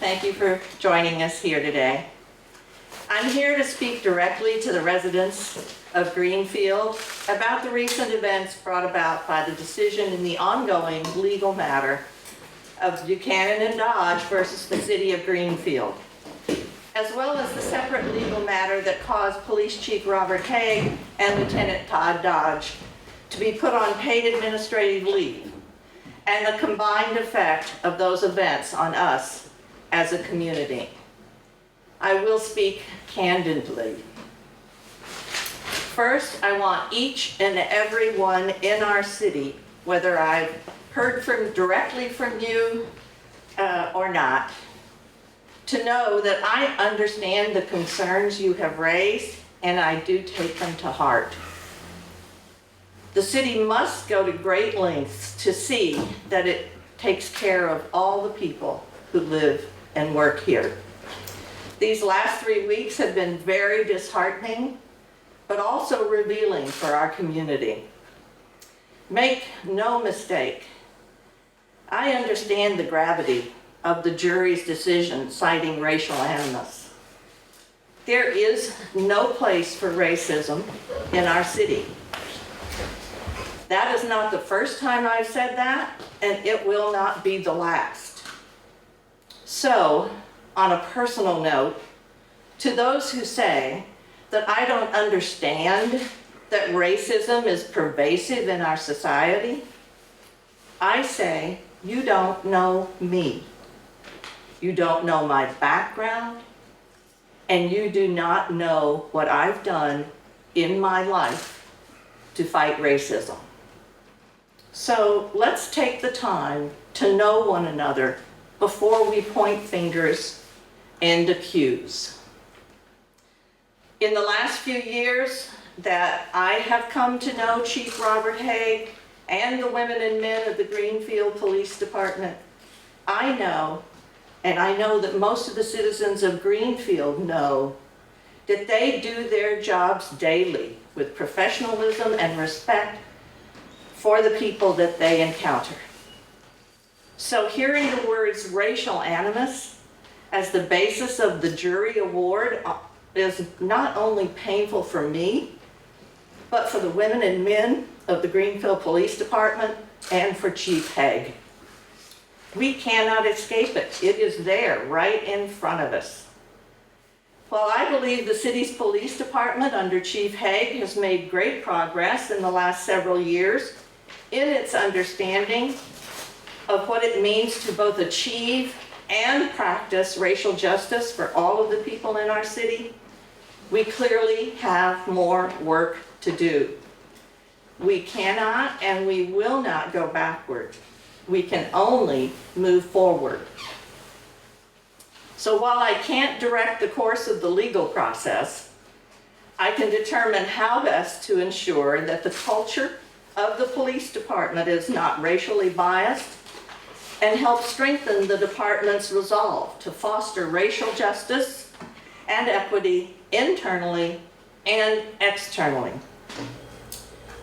Thank you for joining us here today. I'm here to speak directly to the residents of Greenfield about the recent events brought about by the decision in the ongoing legal matter of Buchanan and Dodge versus the city of Greenfield, as well as the separate legal matter that caused Police Chief Robert Haig and Lieutenant Todd Dodge to be put on paid administrative leave, and the combined effect of those events on us as a community. I will speak candidly. First, I want each and every one in our city, whether I've heard directly from you or not, to know that I understand the concerns you have raised, and I do take them to heart. The city must go to great lengths to see that it takes care of all the people who live and work here. These last 3 weeks have been very disheartening, but also revealing for our community. Make no mistake, I understand the gravity of the jury's decision citing racial animus. There is no place for racism in our city. That is not the first time I've said that, and it will not be the last. So, on a personal note, to those who say that I don't understand that racism is pervasive in our society, I say, you don't know me. You don't know my background, and you do not know what I've done in my life to fight racism. So let's take the time to know one another before we point fingers and accuse. In the last few years that I have come to know Chief Robert Haig and the women and men of the Greenfield Police Department, I know, and I know that most of the citizens of Greenfield know, that they do their jobs daily with professionalism and respect for the people that they encounter. So hearing the words racial animus as the basis of the jury award is not only painful for me, but for the women and men of the Greenfield Police Department and for Chief Haig. We cannot escape it. It is there, right in front of us. While I believe the city's police department under Chief Haig has made great progress in the last several years in its understanding of what it means to both achieve and practice racial justice for all of the people in our city, we clearly have more work to do. We cannot and we will not go backward. We can only move forward. So while I can't direct the course of the legal process, I can determine how best to ensure that the culture of the police department is not racially biased and help strengthen the department's resolve to foster racial justice and equity internally and externally.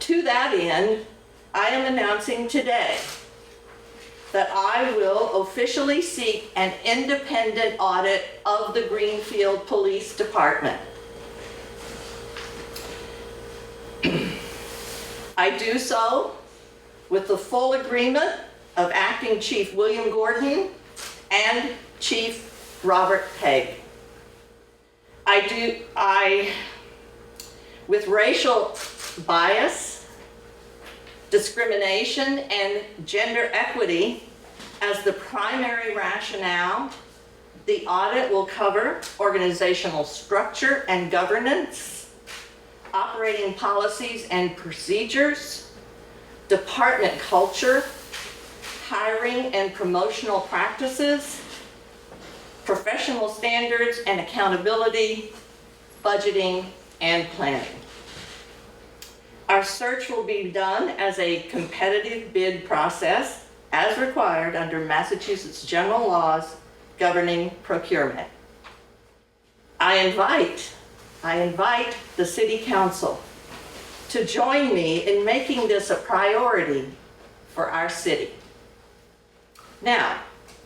To that end, I am announcing today that I will officially seek an independent audit of the Greenfield Police Department. I do so with the full agreement of Acting Chief William Gordon and Chief Robert Haig. With racial bias, discrimination, and gender equity as the primary rationale, the audit will cover organizational structure and governance, operating policies and procedures, department culture, hiring and promotional practices, professional standards and accountability, budgeting, and planning. Our search will be done as a competitive bid process as required under Massachusetts general laws governing procurement. I invite the City Council to join me in making this a priority for our city. Now,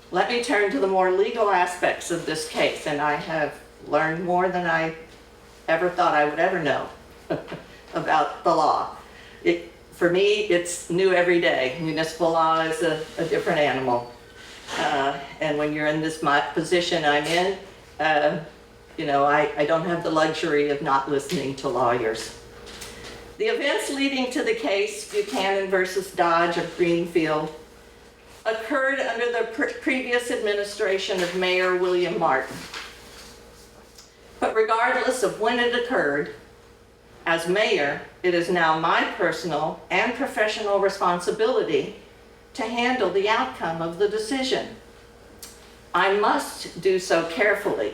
Let me turn to the more legal aspects of this case, and I have learned more than I ever thought I would ever know about the law. For me, it's new every day. Municipal law is a different animal. And when you're in this position I'm in, I don't have the luxury of not listening to lawyers. The events leading to the case, Buchanan versus Dodge of Greenfield, occurred under the previous administration of Mayor William Martin. But regardless of when it occurred, as mayor, it is now my personal and professional responsibility to handle the outcome of the decision. I must do so carefully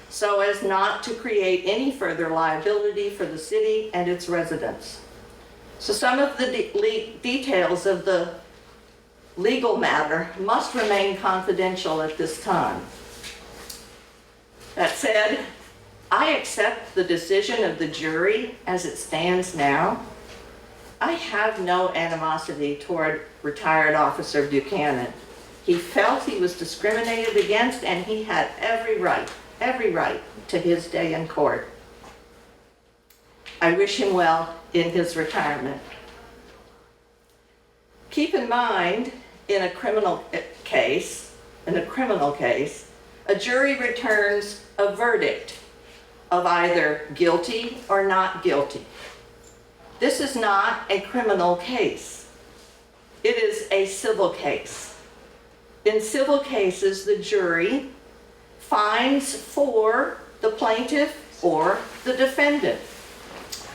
so as not to create any further liability for the city and its residents. So some of the details of the legal matter must remain confidential at this time. That said, I accept the decision of the jury as it stands now. I have no animosity toward retired Officer Buchanan. He felt he was discriminated against, and he had every right to his day in court. I wish him well in his retirement. Keep in mind, in a criminal case, a jury returns a verdict of either guilty or not guilty. This is not a criminal case. It is a civil case. In civil cases, the jury finds for the plaintiff or the defendant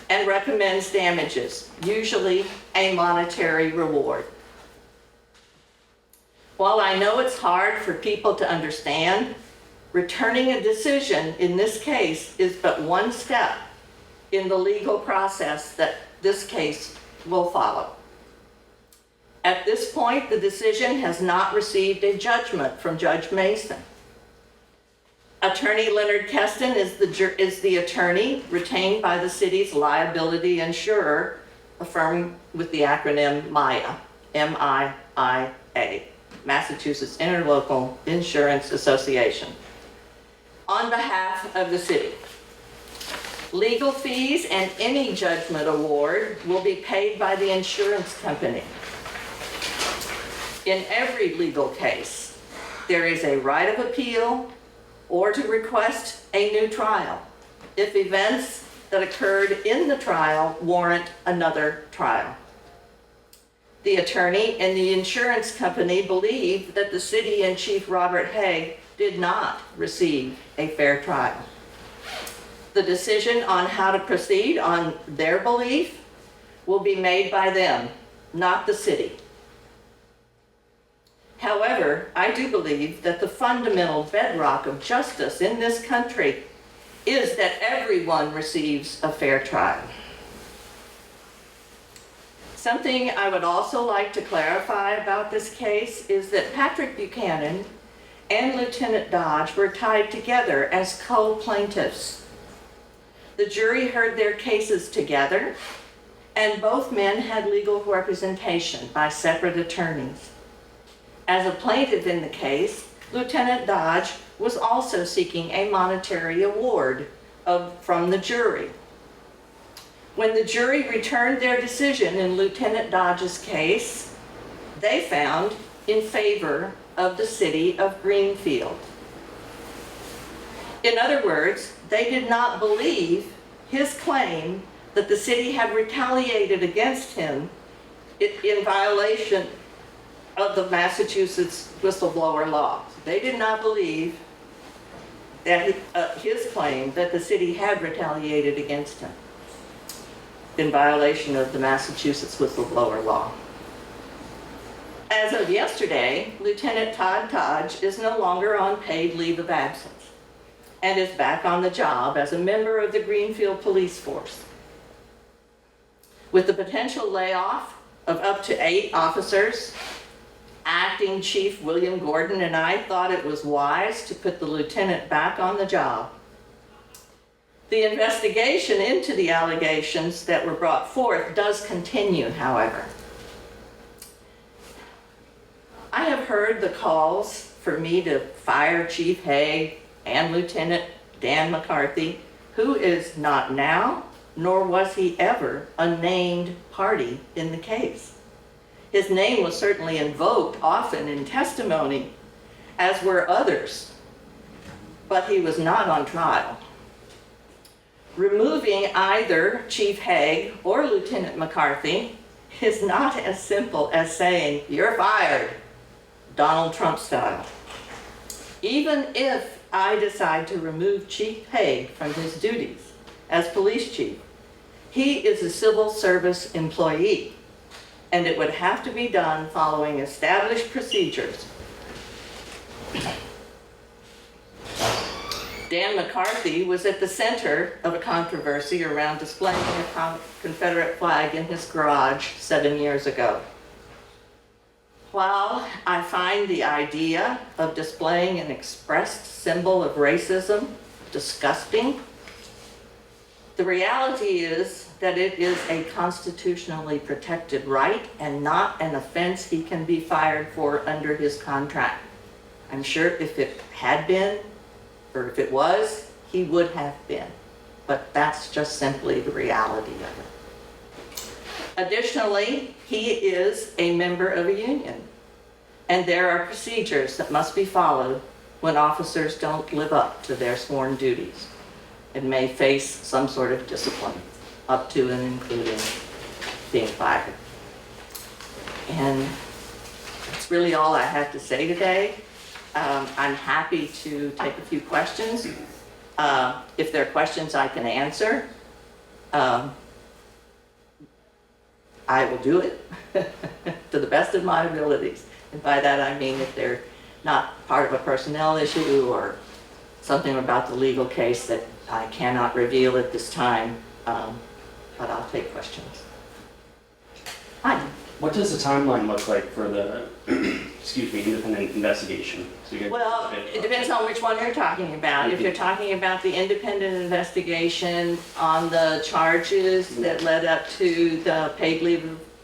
and recommends damages, usually a monetary reward. While I know it's hard for people to understand, returning a decision in this case is but one step in the legal process that this case will follow. At this point, the decision has not received a judgment from Judge Mason. Attorney Leonard Kesten is the attorney retained by the city's liability insurer, a firm with the acronym MIA, M-I-I-A, Massachusetts Interlocal Insurance Association, on behalf of the city. Legal fees and any judgment award will be paid by the insurance company. In every legal case, there is a right of appeal or to request a new trial if events that occurred in the trial warrant another trial. The attorney and the insurance company believe that the city and Chief Robert Hay did not receive a fair trial. The decision on how to proceed on their belief will be made by them, not the city. However, I do believe that the fundamental bedrock of justice in this country is that everyone receives a fair trial. Something I would also like to clarify about this case is that Patrick Buchanan and Lieutenant Dodge were tied together as co-plaintiffs. The jury heard their cases together, and both men had legal representation by separate attorneys. As a plaintiff in the case, Lieutenant Dodge was also seeking a monetary award from the jury. When the jury returned their decision in Lieutenant Dodge's case, they found in favor of the city of Greenfield. In other words, they did not believe his claim that the city had retaliated against him in violation of the Massachusetts whistleblower law. They did not believe that his claim that the city had retaliated against him in violation of the Massachusetts whistleblower law. As of yesterday, Lieutenant Todd Dodge is no longer on paid leave of absence and is back on the job as a member of the Greenfield Police Force. With the potential layoff of up to 8 officers, Acting Chief William Gordon and I thought it was wise to put the lieutenant back on the job. The investigation into the allegations that were brought forth does continue, however. I I have heard the calls for me to fire Chief Haig and Lieutenant Dan McCarthy, who is not now, nor was he ever, a named party in the case. His name was certainly invoked often in testimony, as were others, but he was not on trial. Removing either Chief Haig or Lieutenant McCarthy is not as simple as saying, "You're fired," Donald Trump style. Even if I decide to remove Chief Haig from his duties as police chief, he is a civil service employee, and it would have to be done following established procedures. Dan McCarthy was at the center of a controversy around displaying a Confederate flag in his garage 7 years ago. While I find the idea of displaying an expressed symbol of racism disgusting, the reality is that it is a constitutionally protected right and not an offense he can be fired for under his contract. I'm sure if it had been, or if it was, he would have been. But that's just simply the reality of it. Additionally, he is a member of a union, and there are procedures that must be followed when officers don't live up to their sworn duties and may face some sort of discipline, up to and including being fired. And that's really all I have to say today. I'm happy to take a few questions. If there are questions I can answer, I will do it to the best of my abilities. And by that I mean if they're not part of a personnel issue or something about the legal case that I cannot reveal at this time, but I'll take questions. Hi. What does the timeline look like for the, independent investigation? So Well, it depends on which one you're talking about. If you're talking about the independent investigation on the charges that led up to the paid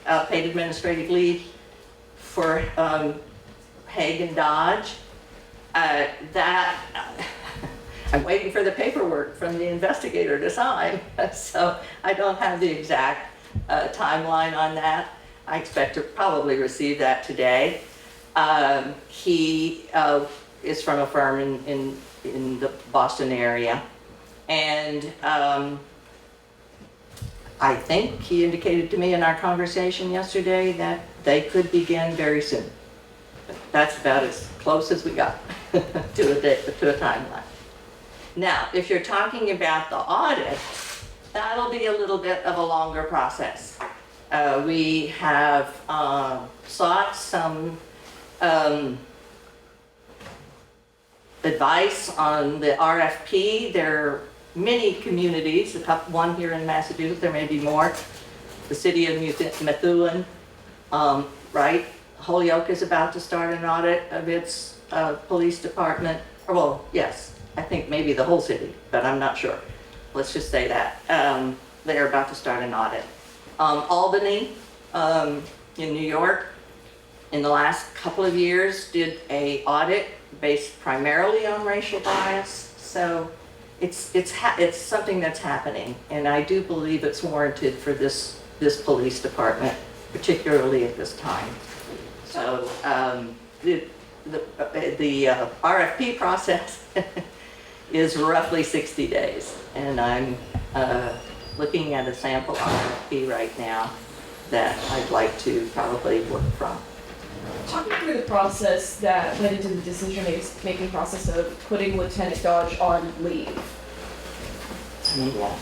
administrative leave for Haig and Dodge, I'm waiting for the paperwork from the investigator to sign, so I don't have the exact timeline on that. I expect to probably receive that today. He is from a firm in the Boston area, and I think he indicated to me in our conversation yesterday that they could begin very soon. That's about as close as we got to a timeline. Now, if you're talking about the audit, that'll be a little bit of a longer process. We have sought some advice on the RFP. There are many communities, one here in Massachusetts, there may be more. The city of Methuen, right? Holyoke is about to start an audit of its police department. Well, yes, I think maybe the whole city, but I'm not sure. Let's just say that. They're about to start an audit. Albany in New York in the last couple of years did an audit based primarily on racial bias. So it's something that's happening, and I do believe it's warranted for this police department, particularly at this time. So the RFP process is roughly 60 days, and I'm looking at a sample RFP right now that I'd like to probably work from. Talk me through the process that led into the decision-making process of putting Lieutenant Dodge on leave. Yeah.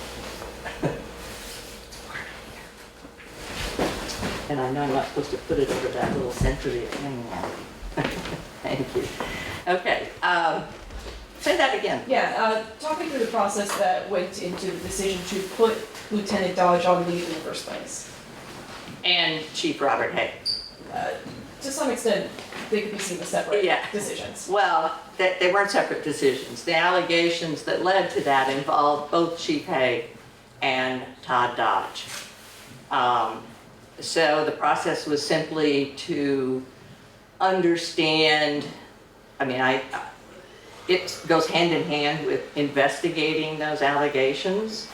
And I know I'm not supposed to put it over that little sensitive thing now. Thank you. Okay, say that again. Yeah, talk me through the process that went into the decision to put Lieutenant Dodge on leave in the first place. And Chief Robert Haig. To some extent, they could be seen as separate decisions. Well, they weren't separate decisions. The allegations that led to that involved both Chief Haig and Todd Dodge. So the process was simply to understand, I mean, it goes hand in hand with investigating those allegations.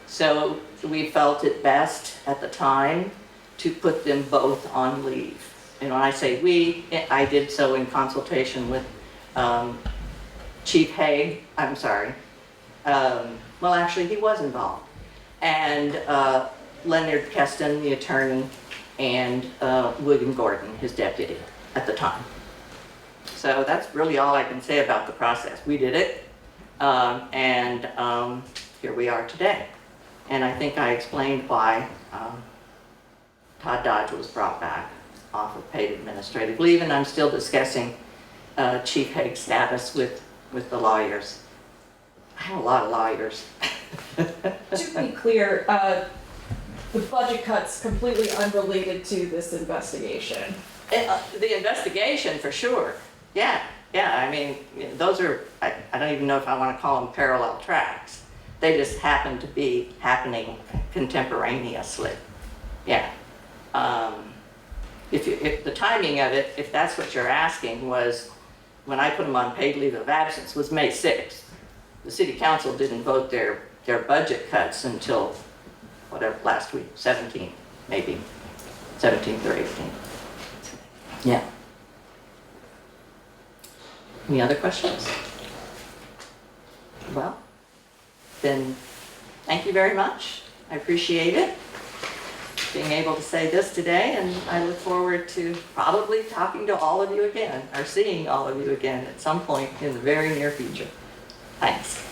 So we felt it best at the time to put them both on leave. And when I say we, I did so in consultation with Chief Haig, I'm sorry. Well, actually, he was involved. And Leonard Kesten, the attorney, and William Gordon, his deputy at the time. So that's really all I can say about the process. We did it, and here we are today. And I think I explained why Todd Dodge was brought back off of paid administrative leave, and I'm still discussing Chief Haig's status with the lawyers. I have a lot of lawyers. To be clear, the budget cut's completely unrelated to this investigation. The investigation, for sure. Yeah, I mean, those are, I don't even know if I want to call them parallel tracks. They just happen to be happening contemporaneously. Yeah. If the timing of it, if that's what you're asking, was when I put them on paid leave of absence was May 6th. The city council didn't vote their budget cuts until whatever, last week, 17th, maybe, 17th or 18th. Yeah. Any other questions? Well, then, thank you very much. I appreciate it, being able to say this today, and I look forward to probably talking to all of you again, or seeing all of you again at some point in the very near future. Thanks.